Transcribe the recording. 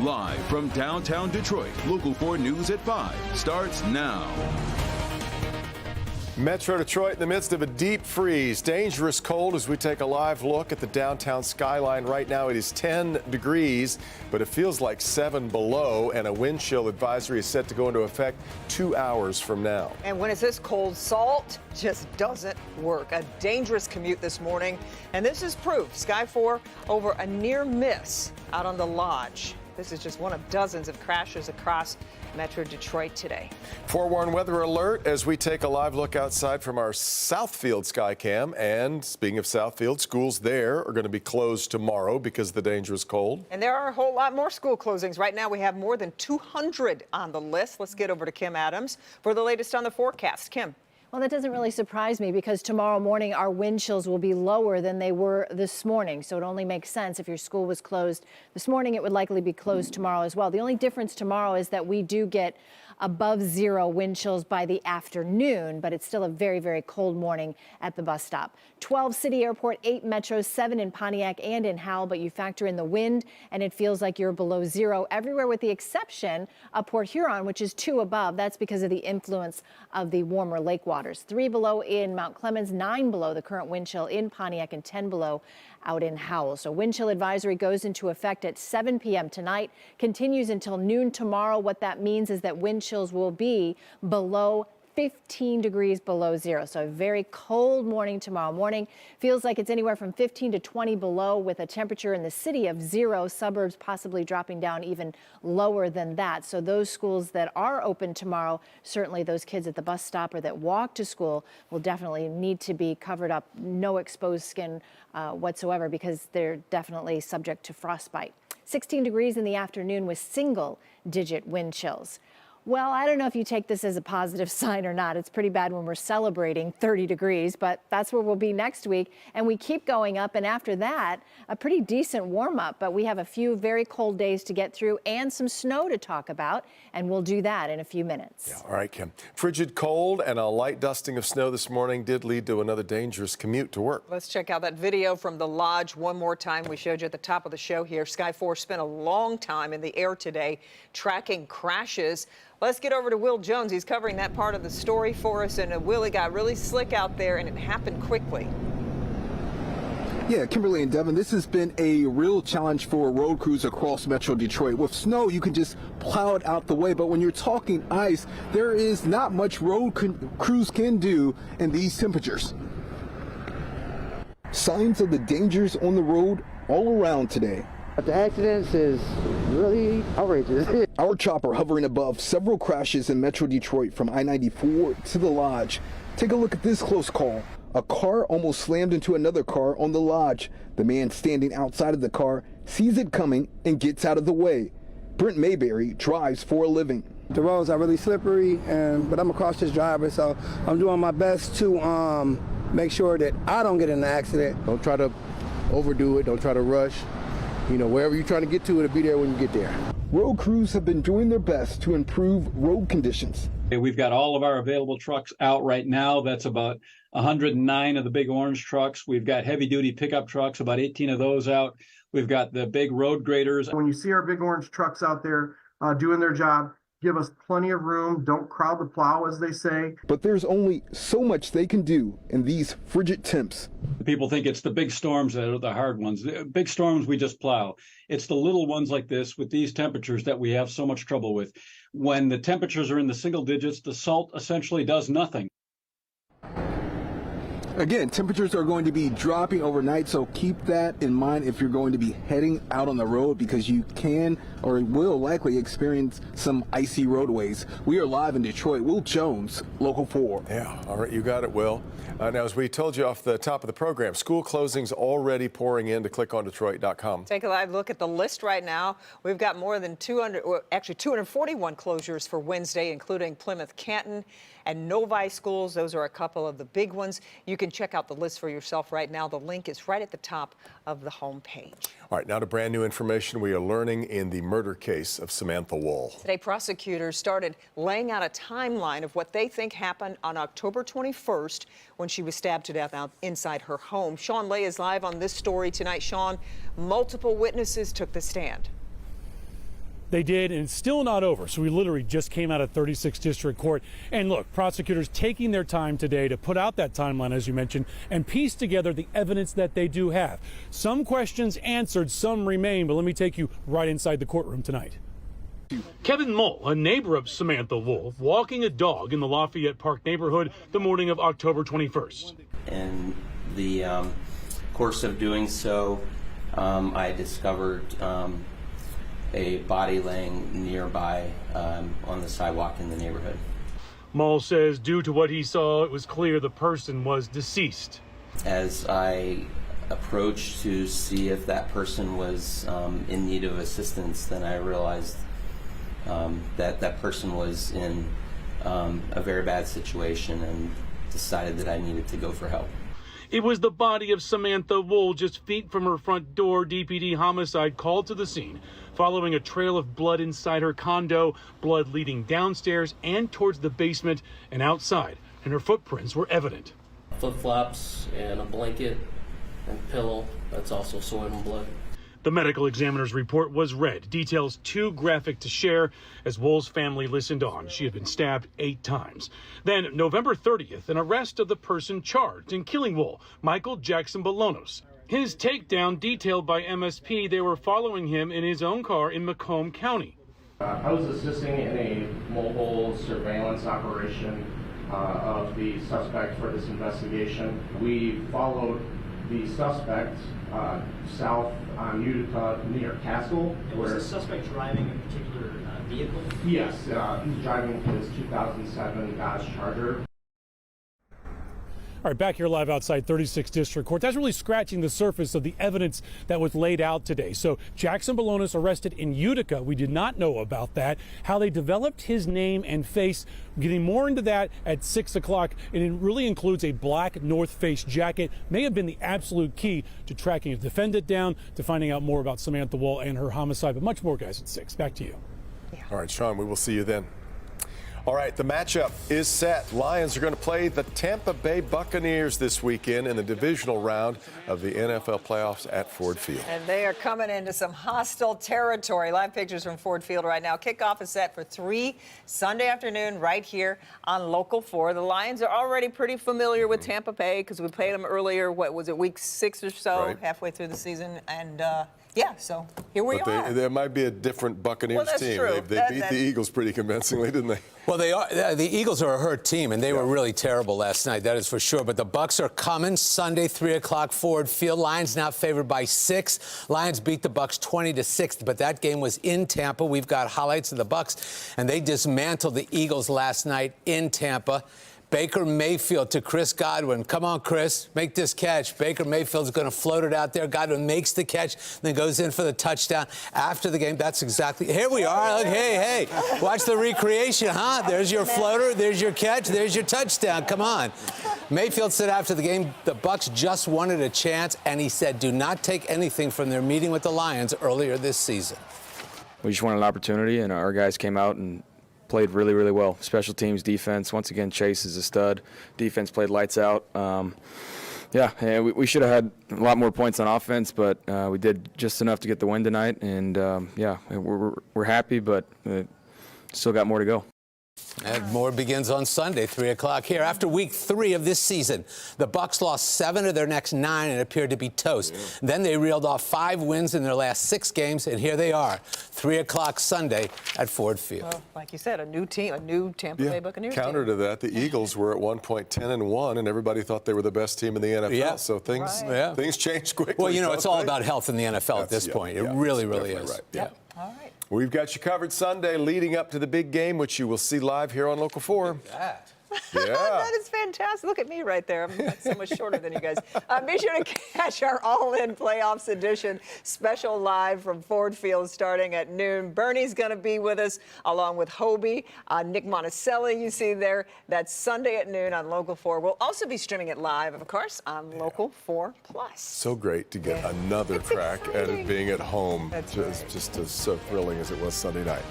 Live from downtown Detroit, Local 4 News at 5 starts now. Metro Detroit in the midst of a deep freeze. Dangerous cold as we take a live look at the downtown skyline. Right now it is 10 degrees, but it feels like 7 below, and a wind chill advisory is set to go into effect 2 hours from now. And when it's this cold, salt just doesn't work. A dangerous commute this morning, and this is proof. Sky 4 over a near miss out on the Lodge. This is just one of dozens of crashes across Metro Detroit today. Forewarned weather alert as we take a live look outside from our Southfield Skycam. And speaking of Southfield, schools there are going to be closed tomorrow because of the dangerous cold. And there are a whole lot more school closings. Right now we have more than 200 on the list. Let's get over to Kim Adams for the latest on the forecast. Kim. Well, that doesn't really surprise me because tomorrow morning our wind chills will be lower than they were this morning. So it only makes sense if your school was closed this morning, it would likely be closed tomorrow as well. The only difference tomorrow is that we do get above zero wind chills by the afternoon, but it's still a very, very cold morning at the bus stop. 12 City Airport, 8 Metros, 7 in Pontiac and in Howell, but you factor in the wind and it feels like you're below zero everywhere with the exception of Port Huron, which is 2 above. That's because of the influence of the warmer lake waters. 3 below in Mount Clemens, 9 below the current wind chill in Pontiac, and 10 below out in Howell. So wind chill advisory goes into effect at 7 p.m. tonight, continues until noon tomorrow. What that means is that wind chills will be below 15 degrees below zero. So a very cold morning tomorrow morning. Feels like it's anywhere from 15 to 20 below with a temperature in the city of 0, suburbs possibly dropping down even lower than that. So those schools that are open tomorrow, certainly those kids at the bus stop or that walk to school will definitely need to be covered up, no exposed skin whatsoever, because they're definitely subject to frostbite. 16 degrees in the afternoon with single-digit wind chills. Well, I don't know if you take this as a positive sign or not. It's pretty bad when we're celebrating 30 degrees, but that's where we'll be next week. And we keep going up, and after that, a pretty decent warm up. But we have a few very cold days to get through and some snow to talk about, and we'll do that in a few minutes. Yeah, all right, Kim. Frigid cold and a light dusting of snow this morning did lead to another dangerous commute to work. Let's check out that video from the Lodge one more time. We showed you at the top of the show here. Sky 4 spent a long time in the air today tracking crashes. Let's get over to Will Jones. He's covering that part of the story for us. And Will, it got really slick out there, and it happened quickly. Yeah, Kimberly and Devin, this has been a real challenge for road crews across Metro Detroit. With snow, you can just plow it out the way. But when you're talking ice, there is not much road crews can do in these temperatures. Signs of the dangers on the road all around today. The accidents is really outrageous. Our chopper hovering above several crashes in Metro Detroit from I-94 to the Lodge. Take a look at this close call. A car almost slammed into another car on the Lodge. The man standing outside of the car sees it coming and gets out of the way. Brent Mayberry drives for a living. The roads are really slippery, but I'm a cautious driver, so I'm doing my best to make sure that I don't get in an accident. Don't try to overdo it. Don't try to rush. You know, wherever you're trying to get to, it'll be there when you get there. Road crews have been doing their best to improve road conditions. We've got all of our available trucks out right now. That's about 109 of the big orange trucks. We've got heavy-duty pickup trucks, about 18 of those out. We've got the big road graders. When you see our big orange trucks out there doing their job, give us plenty of room. Don't crowd the plow, as they say. But there's only so much they can do in these frigid temps. People think it's the big storms that are the hard ones. The big storms, we just plow. It's the little ones like this with these temperatures that we have so much trouble with. When the temperatures are in the single digits, the salt essentially does nothing. Again, temperatures are going to be dropping overnight, so keep that in mind if you're going to be heading out on the road, because you can or will likely experience some icy roadways. We are live in Detroit. Will Jones, Local 4. Yeah, all right, you got it, Will. Now, as we told you off the top of the program, school closings already pouring in to clickondetroit.com. Take a live look at the list right now. We've got more than 241 closures for Wednesday, including Plymouth Canton and Novi schools. Those are a couple of the big ones. You can check out the list for yourself right now. The link is right at the top of the homepage. All right, now to brand new information we are learning in the murder case of Samantha Wool. Today, prosecutors started laying out a timeline of what they think happened on October 21st when she was stabbed to death out inside her home. Sean Lay is live on this story tonight. Sean, multiple witnesses took the stand. They did, and it's still not over. So we literally just came out of 36th District Court. And look, prosecutors taking their time today to put out that timeline, as you mentioned, and piece together the evidence that they do have. Some questions answered, some remain, but let me take you right inside the courtroom tonight. Kevin Mull, a neighbor of Samantha Wool, walking a dog in the Lafayette Park neighborhood the morning of October 21st. In the course of doing so, I discovered a body laying nearby on the sidewalk in the neighborhood. Mull says due to what he saw, it was clear the person was deceased. As I approached to see if that person was in need of assistance, then I realized that that person was in a very bad situation and decided that I needed to go for help. It was the body of Samantha Wool just feet from her front door. DPD homicide called to the scene following a trail of blood inside her condo, blood leading downstairs and towards the basement and outside, and her footprints were evident. Flip-flops and a blanket and pillow that's also soiled in blood. The medical examiner's report was read, details too graphic to share. As Wool's family listened on, she had been stabbed 8 times. Then, November 30th, an arrest of the person charged in killing Wool, Michael Jackson Bolonos. His takedown detailed by MSP. They were following him in his own car in Macomb County. I was assisting in a mobile surveillance operation of the suspect for this investigation. We followed the suspect south on Utica near Castle. Was the suspect driving a particular vehicle? Yes, he's driving his 2007 Dodge Charger. All right, back here live outside 36th District Court. That's really scratching the surface of the evidence that was laid out today. So Jackson Bolonos arrested in Utica. We did not know about that. How they developed his name and face. Getting more into that at 6 o'clock. And it really includes a black North Face jacket. May have been the absolute key to tracking a defendant down, to finding out more about Samantha Wool and her homicide. But much more, guys, at 6. Back to you. All right, Sean, we will see you then. All right, the matchup is set. Lions are going to play the Tampa Bay Buccaneers this weekend in the divisional round of the NFL playoffs at Ford Field. And they are coming into some hostile territory. Live pictures from Ford Field right now. Kickoff is set for 3 Sunday afternoon right here on Local 4. The Lions are already pretty familiar with Tampa Bay because we played them earlier, what was it, week 6 or so, right, halfway through the season. And yeah, so here we are. There might be a different Buccaneers team. True. They beat the Eagles pretty convincingly, didn't they? Well, they are. The Eagles are a hurt team, and they were really terrible last night. That is for sure. But the Bucs are coming Sunday, 3 o'clock, Ford Field. Lions now favored by 6. Lions beat the Bucs 20-6, but that game was in Tampa. We've got highlights of the Bucs, and they dismantled the Eagles last night in Tampa. Baker Mayfield to Chris Godwin. Come on, Chris, make this catch. Baker Mayfield's going to float it out there. Godwin makes the catch, then goes in for the touchdown. After the game, that's exactly. Here we are. Look, hey, watch the recreation, huh? There's your floater. There's your catch. There's your touchdown. Come on. Mayfield said after the game, the Bucs just wanted a chance, and he said, do not take anything from their meeting with the Lions earlier this season. We just wanted an opportunity, and our guys came out and played really, really well. Special teams, defense. Once again, Chase is a stud. Defense played lights out. We should have had a lot more points on offense, but we did just enough to get the win tonight. And we're happy, but still got more to go. And more begins on Sunday, 3 o'clock here. After week 3 of this season, the Bucs lost 7 of their next 9 and appeared to be toast. Yeah. Then they reeled off 5 wins in their last 6 games, and here they are, 3 o'clock Sunday at Ford Field. Well, like you said, a new team, a new Tampa Bay Buccaneers Counter team. to that, the Eagles were at one point 10-1, and everybody thought they were the best team in the NFL. Yeah. So things changed quickly. Well, it's all about health in the NFL at this point. It really is. Right. Yeah. All right. We've got you covered Sunday leading up to the big game, which you will see live here on Local 4. Look at that. Yeah. That is fantastic. Look at me right there. I'm so much shorter than you guys. Be sure to catch our All-In Playoffs edition special live from Ford Field starting at noon. Bernie's going to be with us along with Hobie, Nick Monticelli you see there. That's Sunday at noon on Local 4. We'll also be streaming it live, of course, on Local 4 Plus. So great to get another crack at it being at home. That's just as so thrilling as it was Sunday night.